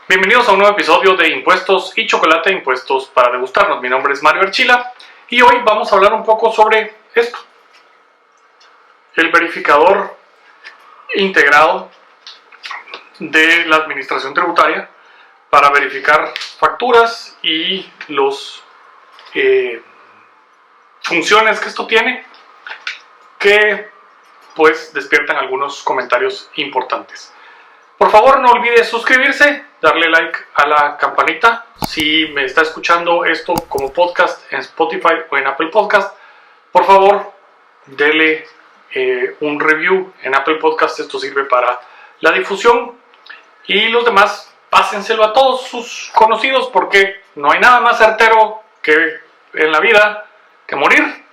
Bienvenidos a un nuevo episodio de Impuestos y Chocolate, Impuestos para degustarnos. Mi nombre es Mario Archila y hoy vamos a hablar un poco sobre esto. El verificador integrado de la administración tributaria para verificar facturas y las funciones que esto tiene, que pues despiertan algunos comentarios importantes. Por favor, no olvide suscribirse, darle like a la campanita. Si me está escuchando esto como podcast en Spotify o en Apple Podcast, por favor, dele un review en Apple Podcast. Esto sirve para la difusión. Y los demás, pásenselo a todos sus conocidos, porque no hay nada más certero que en la vida que morir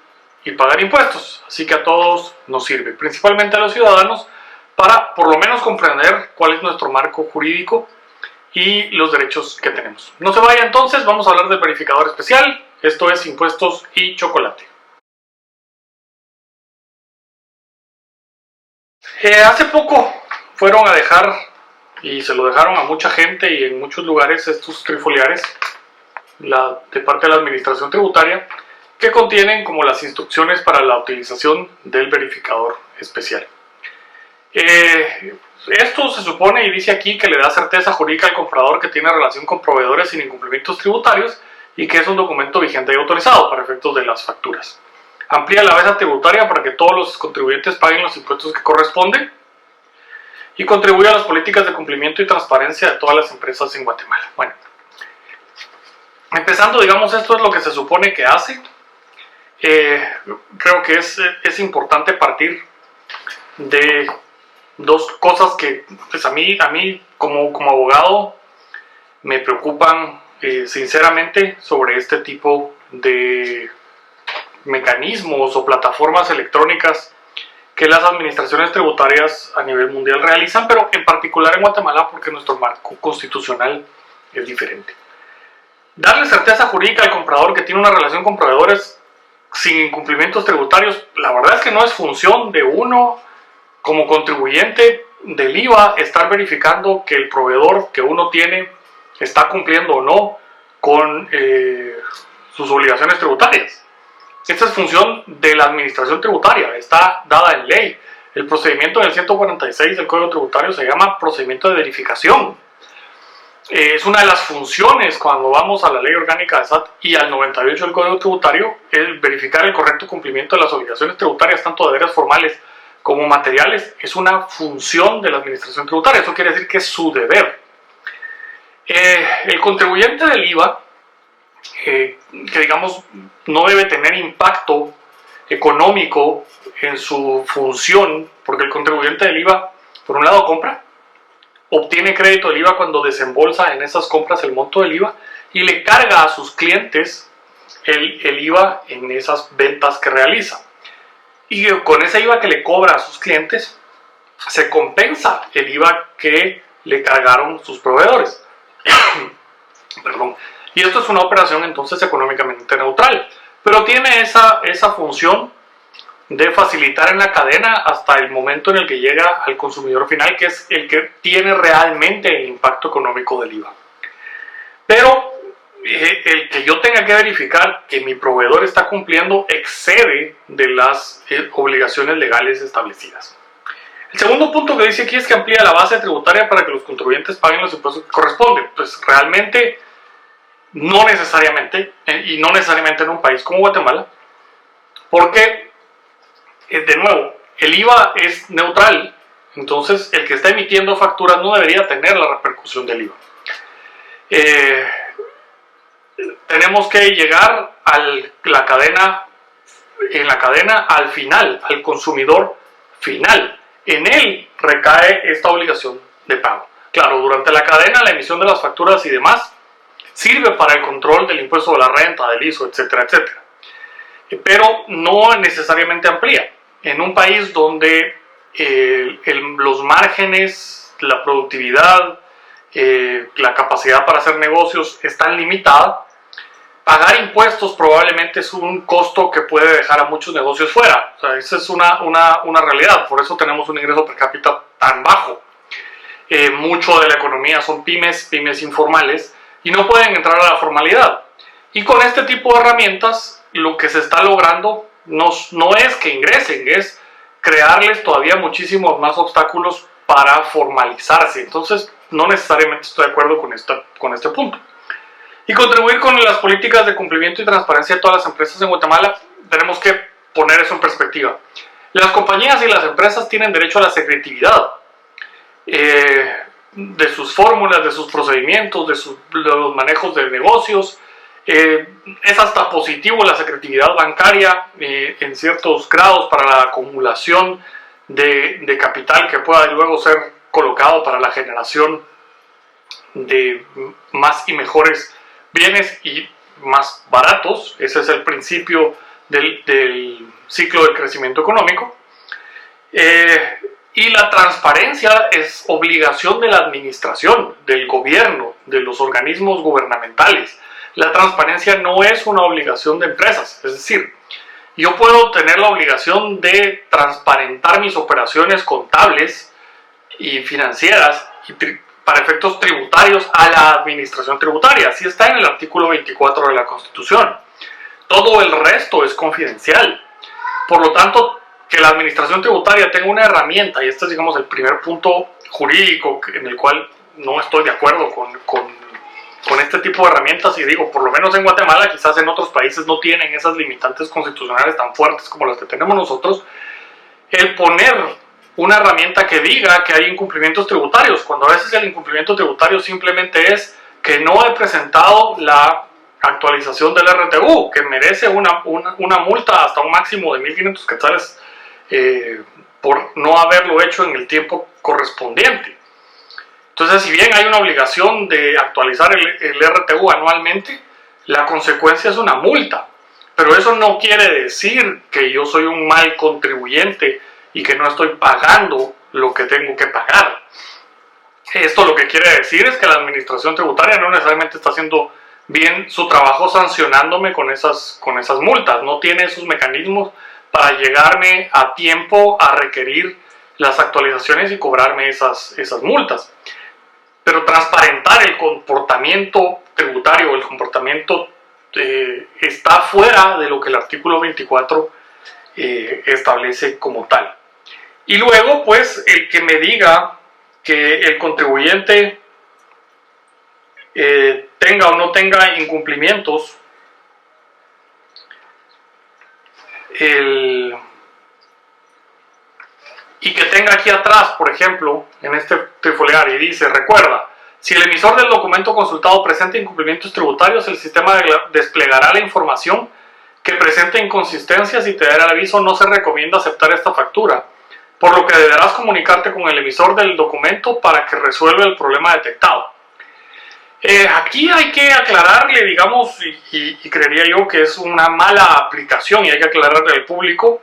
y pagar impuestos. Así que a todos nos sirve, principalmente a los ciudadanos, para por lo menos comprender cuál es nuestro marco jurídico y los derechos que tenemos. No se vaya entonces, vamos a hablar del verificador especial. Esto es Impuestos y Chocolate. Hace poco fueron a dejar, y se lo dejaron a mucha gente y en muchos lugares, estos trifoliares de parte de la administración tributaria, que contienen como las instrucciones para la utilización del verificador especial. Esto se supone y dice aquí que le da certeza jurídica al comprador que tiene relación con proveedores sin incumplimientos tributarios y que es un documento vigente y autorizado para efectos de las facturas. Amplía la base tributaria para que todos los contribuyentes paguen los impuestos que corresponden y contribuye a las políticas de cumplimiento y transparencia de todas las empresas en Guatemala. Bueno, empezando, digamos, esto es lo que se supone que hace. Creo que es importante partir de dos cosas que pues a mí como abogado me preocupan sinceramente sobre este tipo de mecanismos o plataformas electrónicas que las administraciones tributarias a nivel mundial realizan, pero en particular en Guatemala porque nuestro marco constitucional es diferente. Darle certeza jurídica al comprador que tiene una relación con proveedores sin incumplimientos tributarios, la verdad es que no es función de uno como contribuyente del IVA estar verificando que el proveedor que uno tiene está cumpliendo o no con sus obligaciones tributarias. Esta es función de la administración tributaria, está dada en ley. El procedimiento del 146 del Código Tributario se llama procedimiento de verificación. Es una de las funciones cuando vamos a la Ley Orgánica de SAT y al 98 del Código Tributario, el verificar el correcto cumplimiento de las obligaciones tributarias, tanto de deberes formales como materiales, es una función de la administración tributaria. Eso quiere decir que es su deber. El contribuyente del IVA, que digamos no debe tener impacto económico en su función, porque el contribuyente del IVA, por un lado, compra, obtiene crédito del IVA cuando desembolsa en esas compras el monto del IVA y le carga a sus clientes el IVA en esas ventas que realiza. Y con ese IVA que le cobra a sus clientes, se compensa el IVA que le cargaron sus proveedores. Perdón. Y esto es una operación entonces económicamente neutral, pero tiene esa función de facilitar en la cadena hasta el momento en el que llega al consumidor final, que es el que tiene realmente el impacto económico del IVA. Pero el que yo tenga que verificar que mi proveedor está cumpliendo excede de las obligaciones legales establecidas. El segundo punto que dice aquí es que amplía la base tributaria para que los contribuyentes paguen los impuestos que corresponden. Pues realmente no necesariamente, y no necesariamente en un país como Guatemala, porque de nuevo, el IVA es neutral, entonces el que está emitiendo facturas no debería tener la repercusión del IVA. Tenemos que llegar en la cadena al final, al consumidor final. En él recae esta obligación de pago. Claro, durante la cadena, la emisión de las facturas y demás sirve para el control del impuesto de la renta, del ISO, etcétera, etcétera. Pero no necesariamente amplía. En un país donde los márgenes, la productividad, la capacidad para hacer negocios es tan limitada, pagar impuestos probablemente es un costo que puede dejar a muchos negocios fuera. O sea, esa es una realidad, por eso tenemos un ingreso per cápita tan bajo. mucho de la economía son pymes informales, y no pueden entrar a la formalidad. Y con este tipo de herramientas, lo que se está logrando no es que ingresen, es crearles todavía muchísimos más obstáculos para formalizarse. Entonces, no necesariamente estoy de acuerdo con este punto. Y contribuir con las políticas de cumplimiento y transparencia de todas las empresas en Guatemala, tenemos que poner eso en perspectiva. Las compañías y las empresas tienen derecho a la secretividad de sus fórmulas, de sus procedimientos, de los manejos de negocios. Es hasta positivo la secretividad bancaria en ciertos grados para la acumulación de capital que pueda luego ser colocado para la generación de más y mejores bienes y más baratos. Ese es el principio del ciclo de crecimiento económico. Y la transparencia es obligación de la administración, del gobierno, de los organismos gubernamentales. La transparencia no es una obligación de empresas. Es decir, yo puedo tener la obligación de transparentar mis operaciones contables y financieras para efectos tributarios a la administración tributaria. Así está en el artículo 24 de la Constitución. Todo el resto es confidencial. Por lo tanto, que la administración tributaria tenga una herramienta, y este es, digamos, el primer punto jurídico en el cual no estoy de acuerdo con este tipo de herramientas, y digo, por lo menos en Guatemala, quizás en otros países no tienen esas limitantes constitucionales tan fuertes como las que tenemos nosotros, el poner una herramienta que diga que hay incumplimientos tributarios, cuando a veces el incumplimiento tributario simplemente es que no he presentado la actualización del RTU, que merece una multa hasta un máximo de 1.500 quetzales por no haberlo hecho en el tiempo correspondiente. Entonces, si bien hay una obligación de actualizar el RTU anualmente, la consecuencia es una multa. Pero eso no quiere decir que yo soy un mal contribuyente y que no estoy pagando lo que tengo que pagar. Esto lo que quiere decir es que la administración tributaria no necesariamente está haciendo bien su trabajo sancionándome con esas multas. No tiene esos mecanismos para llegarme a tiempo a requerir las actualizaciones y cobrarme esas multas. Pero transparentar el comportamiento tributario, el comportamiento está fuera de lo que el artículo 24 establece como tal. Y luego, pues, el que me diga que el contribuyente tenga o no tenga incumplimientos, y que tenga aquí atrás, por ejemplo, en este trifoliar, y dice, recuerda, si el emisor del documento consultado presenta incumplimientos tributarios, el sistema desplegará la información que presente inconsistencias y te dará el aviso, no se recomienda aceptar esta factura, por lo que deberás comunicarte con el emisor del documento para que resuelva el problema detectado. Aquí hay que aclararle, digamos, y creería yo que es una mala aplicación, y hay que aclararle al público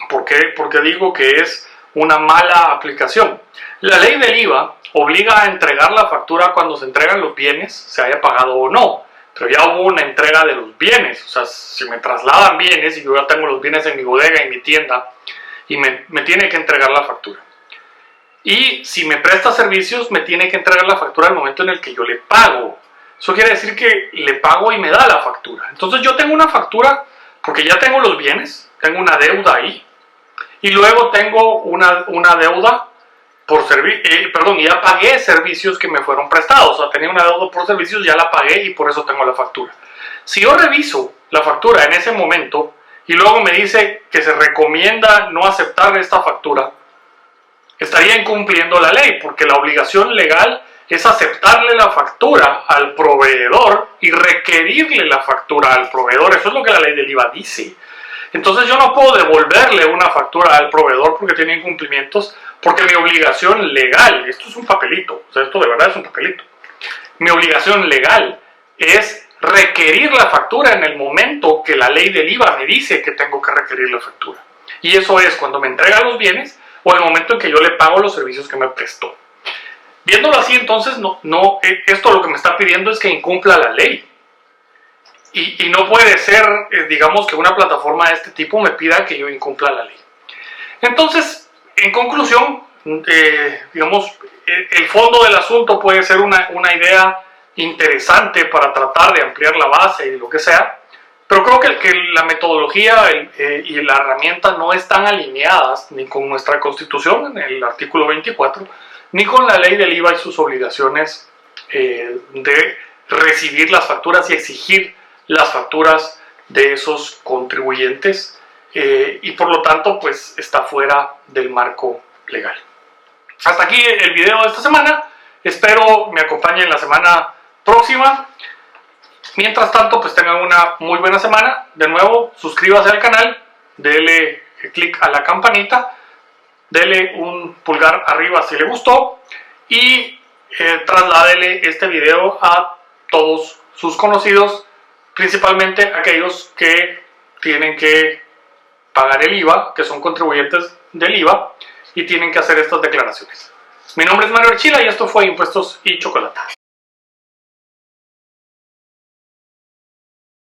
por qué digo que es una mala aplicación. La ley del IVA obliga a entregar la factura cuando se entregan los bienes, se haya pagado o no, pero ya hubo una entrega de los bienes. O sea, si me trasladan bienes y yo ya tengo los bienes en mi bodega, en mi tienda, y me tiene que entregar la factura. Y si me presta servicios, me tiene que entregar la factura al momento en el que yo le pago. Eso quiere decir que le pago y me da la factura. Entonces yo tengo una factura porque ya tengo los bienes, tengo una deuda ahí, y luego tengo una deuda por ya pagué servicios que me fueron prestados. O sea, tenía una deuda por servicios, ya la pagué y por eso tengo la factura. Si yo reviso la factura en ese momento y luego me dice que se recomienda no aceptar esta factura, estaría incumpliendo la ley, porque la obligación legal es aceptarle la factura al proveedor y requerirle la factura al proveedor. Eso es lo que la ley del IVA dice. Entonces yo no puedo devolverle una factura al proveedor porque tiene incumplimientos, porque mi obligación legal, esto es un papelito, o sea, esto de verdad es un papelito, mi obligación legal es requerir la factura en el momento que la ley del IVA me dice que tengo que requerir la factura. Y eso es cuando me entrega los bienes o el momento en que yo le pago los servicios que me prestó. Viéndolo así, entonces, esto lo que me está pidiendo es que incumpla la ley. Y no puede ser, digamos, que una plataforma de este tipo me pida que yo incumpla la ley. Entonces, en conclusión, digamos, el fondo del asunto puede ser una idea interesante para tratar de ampliar la base y lo que sea, pero creo que la metodología y la herramienta no están alineadas ni con nuestra Constitución en el artículo 24, ni con la ley del IVA y sus obligaciones de recibir las facturas y exigir las facturas de esos contribuyentes, y por lo tanto pues está fuera del marco legal. Hasta aquí el video de esta semana. Espero me acompañen la semana próxima. Mientras tanto, pues tengan una muy buena semana. De nuevo, suscríbase al canal, dele clic a la campanita, dele un pulgar arriba si le gustó y trasládele este video a todos sus conocidos, principalmente aquellos que tienen que pagar el IVA, que son contribuyentes del IVA y tienen que hacer estas declaraciones. Mi nombre es Mario Archila y esto fue Impuestos y Chocolate.